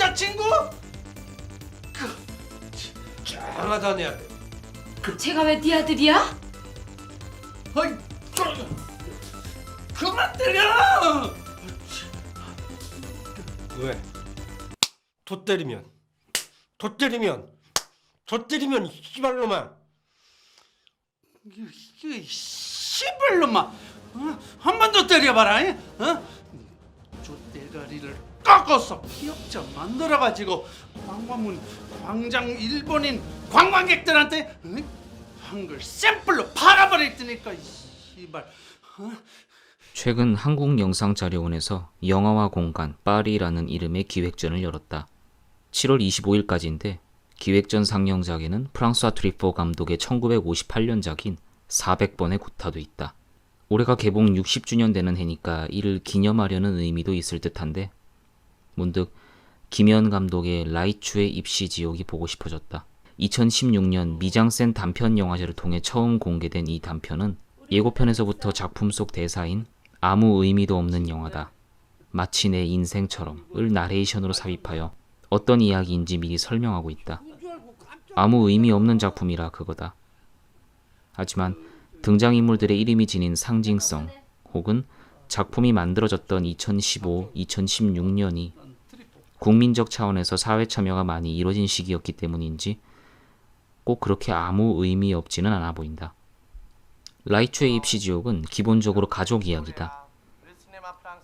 여자친구? 장하다네. 제가 왜 네 아들이야? 어이, 그만 때려! 왜? 도 때리면 이 씨발놈아. 이 씨발놈아, 한 번 더 때려봐라. 어? 족대가리를 꺾어서 기억자 만들어가지고 광장 일본인 관광객들한테 한글 샘플로 팔아버릴 테니까. 씨발. 최근 한국영상자료원에서 영화와 공간 파리라는 이름의 기획전을 열었다. 7월 25일까지인데 기획전 상영작에는 프랑스와 트리포 감독의 1958년작인 400번의 구타도 있다. 올해가 개봉 60주년 되는 해니까 이를 기념하려는 의미도 있을 듯한데 문득 김연 감독의 라이추의 입시 지옥이 보고 싶어졌다. 2016년 미장센 단편 영화제를 통해 처음 공개된 이 단편은 예고편에서부터 작품 속 대사인 아무 의미도 없는 영화다. 마치 내 인생처럼 을 나레이션으로 삽입하여 어떤 이야기인지 미리 설명하고 있다. 아무 의미 없는 작품이라 그거다. 하지만 등장인물들의 이름이 지닌 상징성 혹은 작품이 만들어졌던 2015, 2016년이 국민적 차원에서 사회 참여가 많이 이뤄진 시기였기 때문인지 꼭 그렇게 아무 의미 없지는 않아 보인다. 라이추의 입시지옥은 기본적으로 가족 이야기다.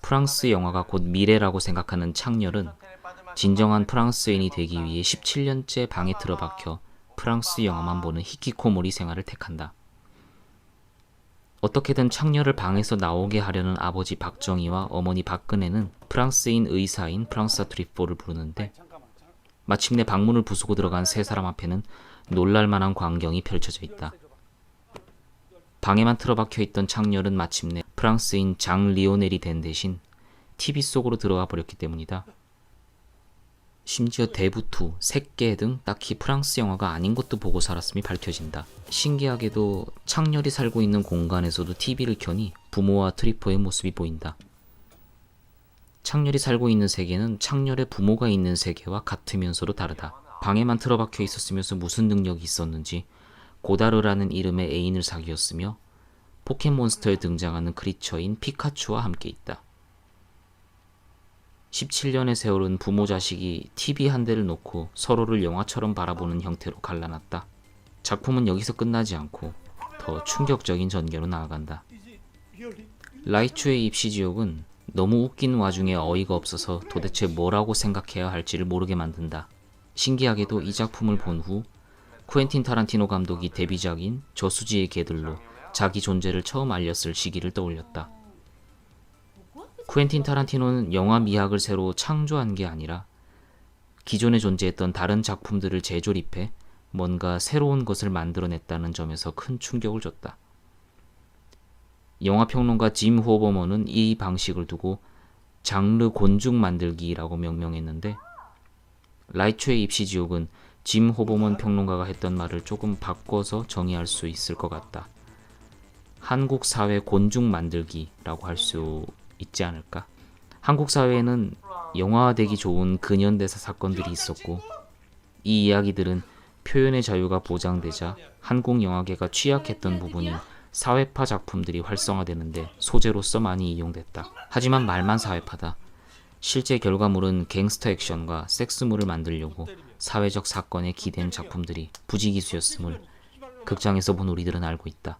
프랑스 영화가 곧 미래라고 생각하는 창렬은 진정한 프랑스인이 되기 위해 17년째 방에 틀어박혀 프랑스 영화만 보는 히키코모리 생활을 택한다. 어떻게든 창렬을 방에서 나오게 하려는 아버지 박정희와 어머니 박근혜는 프랑스인 의사인 프랑스와 트리포를 부르는데 마침내 방문을 부수고 들어간 세 사람 앞에는 놀랄만한 광경이 펼쳐져 있다. 방에만 틀어박혀 있던 창렬은 마침내 프랑스인 장 리오넬이 된 대신 TV 속으로 들어와 버렸기 때문이다. 심지어 대부투, 새끼 등 딱히 프랑스 영화가 아닌 것도 보고 살았음이 밝혀진다. 신기하게도 창렬이 살고 있는 공간에서도 TV를 켜니 부모와 트리포의 모습이 보인다. 창렬이 살고 있는 세계는 창렬의 부모가 있는 세계와 같으면서도 다르다. 방에만 틀어박혀 있었으면서 무슨 능력이 있었는지 고다르라는 이름의 애인을 사귀었으며 포켓몬스터에 등장하는 크리처인 피카츄와 함께 있다. 17년의 세월은 부모 자식이 TV 한 대를 놓고 서로를 영화처럼 바라보는 형태로 갈라놨다. 작품은 여기서 끝나지 않고 더 충격적인 전개로 나아간다. 라이추의 입시지옥은 너무 웃긴 와중에 어이가 없어서 도대체 뭐라고 생각해야 할지를 모르게 만든다. 신기하게도 이 작품을 본 후 쿠엔틴 타란티노 감독이 데뷔작인 저수지의 개들로 자기 존재를 처음 알렸을 시기를 떠올렸다. 쿠엔틴 타란티노는 영화 미학을 새로 창조한 게 아니라 기존에 존재했던 다른 작품들을 재조립해 뭔가 새로운 것을 만들어냈다는 점에서 큰 충격을 줬다. 영화평론가 짐 호버먼은 이 방식을 두고 장르 곤죽 만들기라고 명명했는데 라이추의 입시지옥은 짐 호버먼 평론가가 했던 말을 조금 바꿔서 정의할 수 있을 것 같다. 한국 사회 곤죽 만들기라고 할 수 있지 않을까? 한국 사회에는 영화화되기 좋은 근현대사 사건들이 있었고 이 이야기들은 표현의 자유가 보장되자 한국 영화계가 취약했던 부분인 사회파 작품들이 활성화되는데 소재로서 많이 이용됐다. 하지만 말만 사회파다. 실제 결과물은 갱스터 액션과 섹스물을 만들려고 사회적 사건에 기댄 작품들이 부지기수였음을 극장에서 본 우리들은 알고 있다.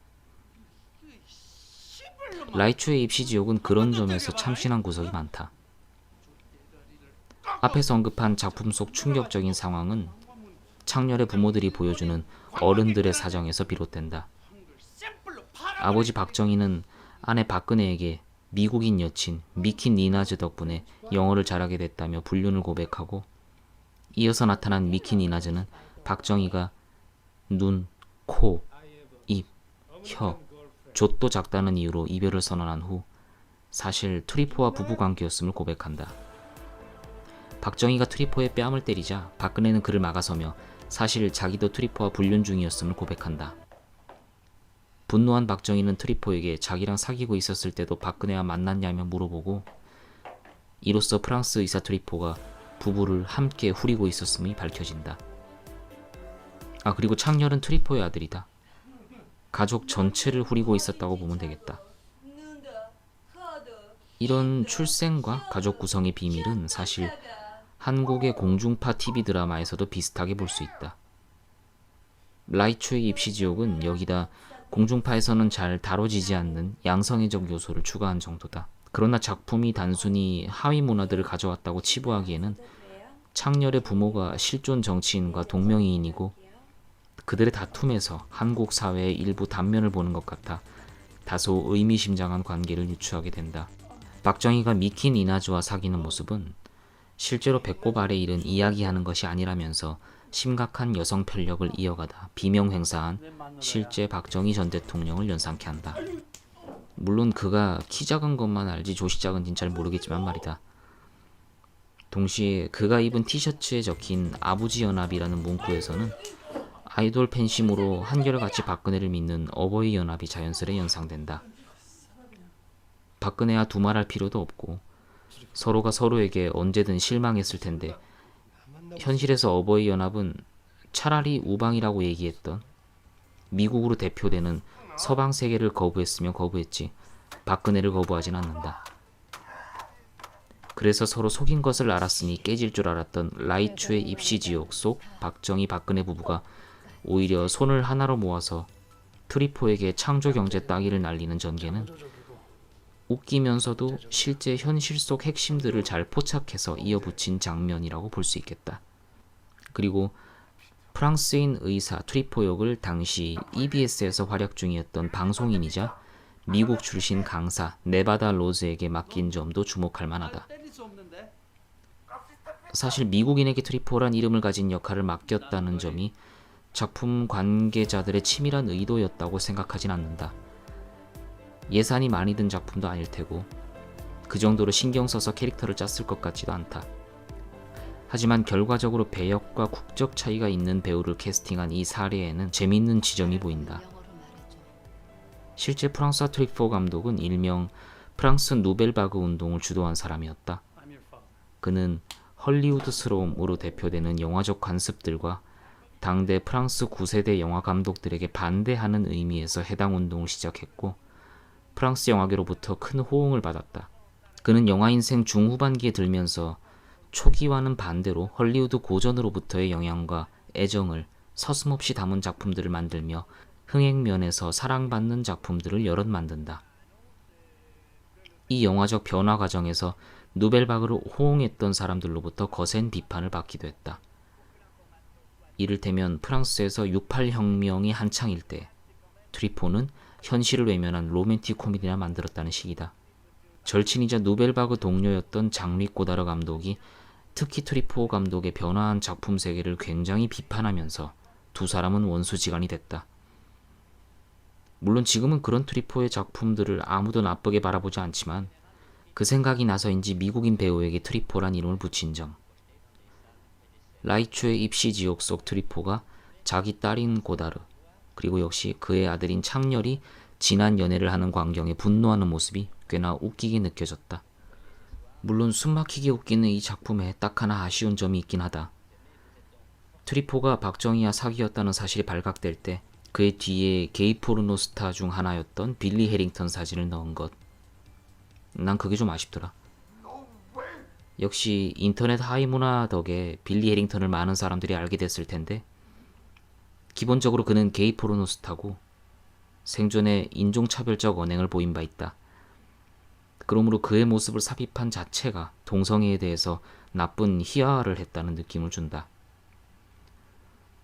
라이추의 입시지옥은 그런 점에서 참신한 구석이 많다. 앞에서 언급한 작품 속 충격적인 상황은 창렬의 부모들이 보여주는 어른들의 사정에서 비롯된다. 아버지 박정희는 아내 박근혜에게 미국인 여친 미키 니나즈 덕분에 영어를 잘하게 됐다며 불륜을 고백하고 이어서 나타난 미키 니나즈는 박정희가 눈, 코, 입, 혀, 좆도 작다는 이유로 이별을 선언한 후 사실 트리포와 부부관계였음을 고백한다. 박정희가 트리포의 뺨을 때리자 박근혜는 그를 막아서며 사실 자기도 트리포와 불륜 중이었음을 고백한다. 분노한 박정희는 트리포에게 자기랑 사귀고 있었을 때도 박근혜와 만났냐며 물어보고 이로써 프랑스 의사 트리포가 부부를 함께 후리고 있었음이 밝혀진다. 그리고 창렬은 트리포의 아들이다. 가족 전체를 후리고 있었다고 보면 되겠다. 이런 출생과 가족 구성의 비밀은 사실 한국의 공중파 TV 드라마에서도 비슷하게 볼 수 있다. 라이초의 입시지옥은 여기다 공중파에서는 잘 다뤄지지 않는 양성애적 요소를 추가한 정도다. 그러나 작품이 단순히 하위 문화들을 가져왔다고 치부하기에는 창렬의 부모가 실존 정치인과 동명이인이고 그들의 다툼에서 한국 사회의 일부 단면을 보는 것 같아 다소 의미심장한 관계를 유추하게 된다. 박정희가 미킨 이나즈와 사귀는 모습은 실제로 배꼽 아래 일은 이야기하는 것이 아니라면서 심각한 여성 편력을 이어가다 비명 행사한 실제 박정희 전 대통령을 연상케 한다. 물론 그가 키 작은 것만 알지 조시 작은진 잘 모르겠지만 말이다. 동시에 그가 입은 티셔츠에 적힌 아부지 연합이라는 문구에서는 아이돌 팬심으로 한결같이 박근혜를 믿는 어버이 연합이 자연스레 연상된다. 박근혜와 두말할 필요도 없고 서로가 서로에게 언제든 실망했을 텐데 현실에서 어버이 연합은 차라리 우방이라고 얘기했던 미국으로 대표되는 서방 세계를 거부했으면 거부했지 박근혜를 거부하진 않는다. 그래서 서로 속인 것을 알았으니 깨질 줄 알았던 라이추의 입시지옥 속 박정희 박근혜 부부가 오히려 손을 하나로 모아서 트리포에게 창조경제 따기를 날리는 전개는 웃기면서도 실제 현실 속 핵심들을 잘 포착해서 이어붙인 장면이라고 볼 수 있겠다. 그리고 프랑스인 의사 트리포 역을 당시 EBS에서 활약 중이었던 방송인이자 미국 출신 강사 네바다 로즈에게 맡긴 점도 주목할 만하다. 사실 미국인에게 트리포란 이름을 가진 역할을 맡겼다는 점이 작품 관계자들의 치밀한 의도였다고 생각하진 않는다. 예산이 많이 든 작품도 아닐 테고 그 정도로 신경 써서 캐릭터를 짰을 것 같지도 않다. 하지만 결과적으로 배역과 국적 차이가 있는 배우를 캐스팅한 이 사례에는 재미있는 지점이 보인다. 실제 프랑스와 트리포 감독은 일명 프랑스 누벨바그 운동을 주도한 사람이었다. 그는 헐리우드스러움으로 대표되는 영화적 관습들과 당대 프랑스 9세대 영화 감독들에게 반대하는 의미에서 해당 운동을 시작했고 프랑스 영화계로부터 큰 호응을 받았다. 그는 영화 인생 중후반기에 들면서 초기와는 반대로 헐리우드 고전으로부터의 영향과 애정을 서슴없이 담은 작품들을 만들며 흥행면에서 사랑받는 작품들을 여럿 만든다. 이 영화적 변화 과정에서 누벨바그를 호응했던 사람들로부터 거센 비판을 받기도 했다. 이를테면 프랑스에서 68 혁명이 한창일 때 트리포는 현실을 외면한 로맨틱 코미디나 만들었다는 식이다. 절친이자 누벨바그 동료였던 장리 꼬다르 감독이 특히 트리포 감독의 변화한 작품 세계를 굉장히 비판하면서 두 사람은 원수지간이 됐다. 물론 지금은 그런 트리포의 작품들을 아무도 나쁘게 바라보지 않지만 그 생각이 나서인지 미국인 배우에게 트리포란 이름을 붙인 점, 라이추의 입시지옥 속 트리포가 자기 딸인 고다르 그리고 역시 그의 아들인 창렬이 진한 연애를 하는 광경에 분노하는 모습이 꽤나 웃기게 느껴졌다. 물론 숨막히게 웃기는 이 작품에 딱 하나 아쉬운 점이 있긴 하다. 트리포가 박정희와 사귀었다는 사실이 발각될 때 그의 뒤에 게이 포르노 스타 중 하나였던 빌리 해링턴 사진을 넣은 것. 난 그게 좀 아쉽더라. 역시 인터넷 하위 문화 덕에 빌리 해링턴을 많은 사람들이 알게 됐을 텐데 기본적으로 그는 게이 포르노 스타고 생전에 인종차별적 언행을 보인 바 있다. 그러므로 그의 모습을 삽입한 자체가 동성애에 대해서 나쁜 희화를 했다는 느낌을 준다.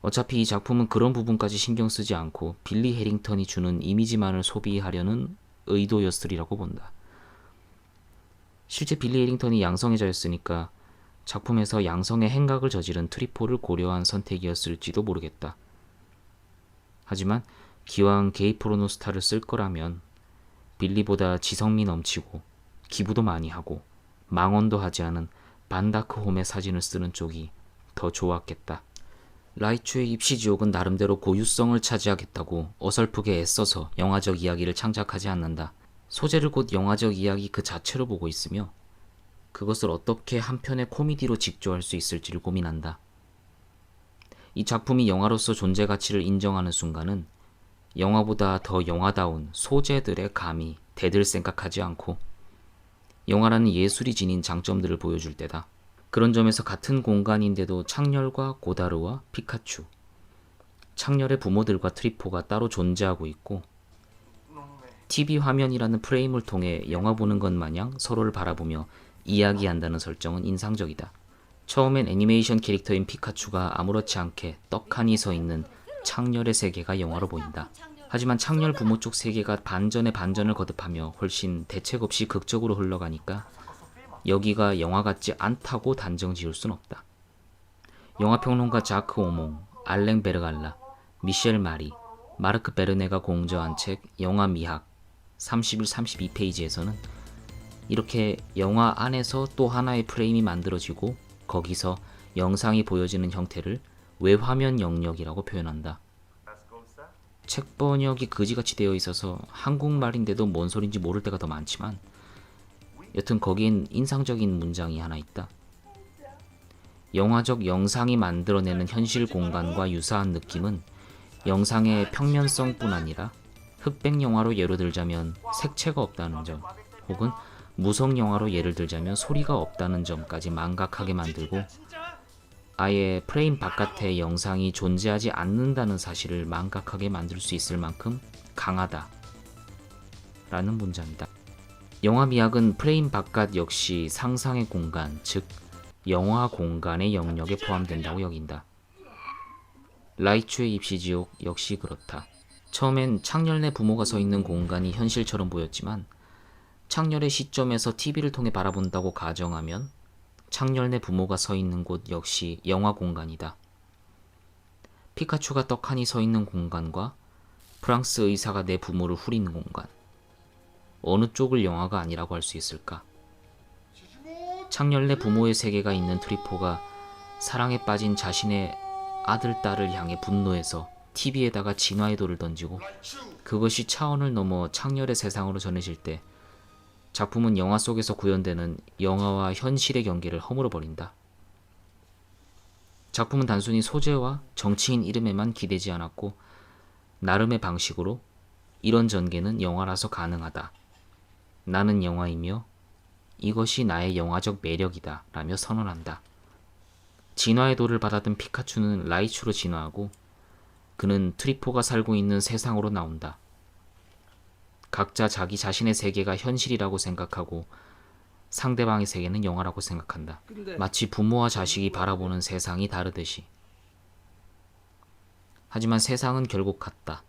어차피 이 작품은 그런 부분까지 신경 쓰지 않고 빌리 해링턴이 주는 이미지만을 소비하려는 의도였으리라고 본다. 실제 빌리 해링턴이 양성애자였으니까 작품에서 양성의 행각을 저지른 트리포를 고려한 선택이었을지도 모르겠다. 하지만 기왕 게이 포르노 스타를 쓸 거라면 빌리보다 지성미 넘치고 기부도 많이 하고 망언도 하지 않은 반다크 홈의 사진을 쓰는 쪽이 더 좋았겠다. 라이추의 입시지옥은 나름대로 고유성을 차지하겠다고 어설프게 애써서 영화적 이야기를 창작하지 않는다. 소재를 곧 영화적 이야기 그 자체로 보고 있으며 그것을 어떻게 한 편의 코미디로 직조할 수 있을지를 고민한다. 이 작품이 영화로서 존재 가치를 인정하는 순간은 영화보다 더 영화다운 소재들의 감이 대들 생각하지 않고 영화라는 예술이 지닌 장점들을 보여줄 때다. 그런 점에서 같은 공간인데도 창렬과 고다르와 피카츄, 창렬의 부모들과 트리포가 따로 존재하고 있고 TV 화면이라는 프레임을 통해 영화 보는 것 마냥 서로를 바라보며 이야기한다는 설정은 인상적이다. 처음엔 애니메이션 캐릭터인 피카츄가 아무렇지 않게 떡하니 서 있는 창렬의 세계가 영화로 보인다. 하지만 창렬 부모 쪽 세계가 반전에 반전을 거듭하며 훨씬 대책 없이 극적으로 흘러가니까 여기가 영화 같지 않다고 단정 지을 순 없다. 영화평론가 자크 오몽, 알랭 베르갈라, 미셸 마리, 마르크 베르네가 공저한 책 영화 미학 31, 32페이지에서는 이렇게 영화 안에서 또 하나의 프레임이 만들어지고 거기서 영상이 보여지는 형태를 외화면 영역이라고 표현한다. 책 번역이 그지같이 되어 있어서 한국말인데도 뭔 소린지 모를 때가 더 많지만 여튼 거기엔 인상적인 문장이 하나 있다. 영화적 영상이 만들어내는 현실 공간과 유사한 느낌은 영상의 평면성뿐 아니라 흑백 영화로 예로 들자면 색채가 없다는 점, 혹은 무성 영화로 예를 들자면 소리가 없다는 점까지 망각하게 만들고 아예 프레임 바깥에 영상이 존재하지 않는다는 사실을 망각하게 만들 수 있을 만큼 강하다 라는 문장이다. 영화 미학은 프레임 바깥 역시 상상의 공간, 즉 영화 공간의 영역에 포함된다고 여긴다. 라이츄의 입시지옥 역시 그렇다. 처음엔 창렬네 부모가 서 있는 공간이 현실처럼 보였지만 창렬의 시점에서 TV를 통해 바라본다고 가정하면 창렬네 부모가 서 있는 곳 역시 영화 공간이다. 피카츄가 떡하니 서 있는 공간과 프랑스 의사가 내 부모를 후리는 공간, 어느 쪽을 영화가 아니라고 할 수 있을까? 창렬네 부모의 세계가 있는 트리포가 사랑에 빠진 자신의 아들, 딸을 향해 분노해서 TV에다가 진화의 돌을 던지고 그것이 차원을 넘어 창렬의 세상으로 전해질 때 작품은 영화 속에서 구현되는 영화와 현실의 경계를 허물어버린다. 작품은 단순히 소재와 정치인 이름에만 기대지 않았고 나름의 방식으로 이런 전개는 영화라서 가능하다. 나는 영화이며 이것이 나의 영화적 매력이다 라며 선언한다. 진화의 돌을 받아든 피카츄는 라이츄로 진화하고 그는 트리포가 살고 있는 세상으로 나온다. 각자 자기 자신의 세계가 현실이라고 생각하고 상대방의 세계는 영화라고 생각한다. 마치 부모와 자식이 바라보는 세상이 다르듯이. 하지만 세상은 결국 같다.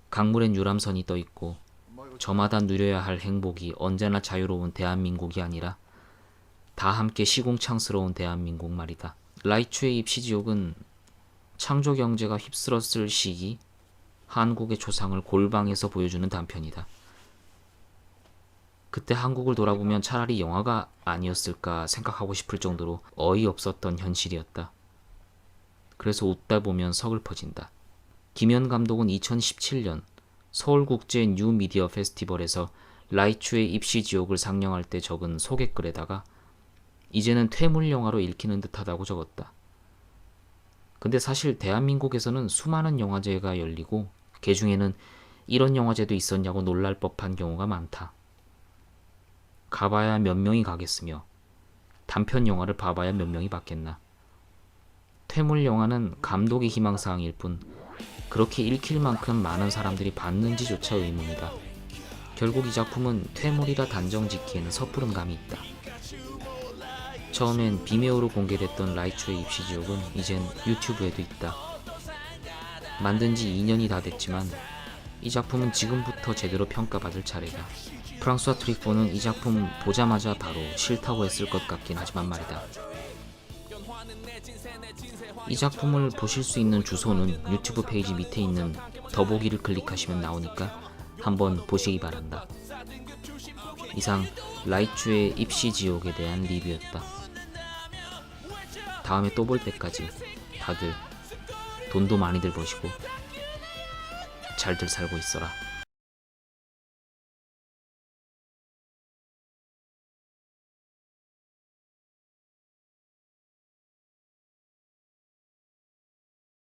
강물엔 유람선이 떠 있고 저마다 누려야 할 행복이 언제나 자유로운 대한민국이 아니라 다 함께 시궁창스러운 대한민국 말이다. 라이츄의 입시지옥은 창조경제가 휩쓸었을 시기 한국의 조상을 골방에서 보여주는 단편이다. 그때 한국을 돌아보면 차라리 영화가 아니었을까 생각하고 싶을 정도로 어이없었던 현실이었다. 그래서 웃다 보면 서글퍼진다. 김연 감독은 2017년 서울국제 뉴미디어 페스티벌에서 라이츄의 입시지옥을 상영할 때 적은 소개글에다가 이제는 퇴물 영화로 읽히는 듯하다고 적었다. 근데 사실 대한민국에서는 수많은 영화제가 열리고 그 중에는 이런 영화제도 있었냐고 놀랄 법한 경우가 많다. 가봐야 몇 명이 가겠으며 단편 영화를 봐봐야 몇 명이 봤겠나. 퇴물 영화는 감독의 희망사항일 뿐 그렇게 읽힐 만큼 많은 사람들이 봤는지조차 의문이다. 결국 이 작품은 퇴물이라 단정 짓기에는 섣부른 감이 있다. 처음엔 비메오로 공개됐던 라이츄의 입시지옥은 이젠 유튜브에도 있다. 만든 지 2년이 다 됐지만 이 작품은 지금부터 제대로 평가받을 차례다. 프랑스와 트리포는 이 작품 보자마자 바로 싫다고 했을 것 같긴 하지만 말이다. 이 작품을 보실 수 있는 주소는 유튜브 페이지 밑에 있는 더보기를 클릭하시면 나오니까 한번 보시기 바란다. 이상 라이츄의 입시지옥에 대한 리뷰였다. 다음에 또 볼 때까지 다들 돈도 많이들 버시고 잘들 살고 있어라.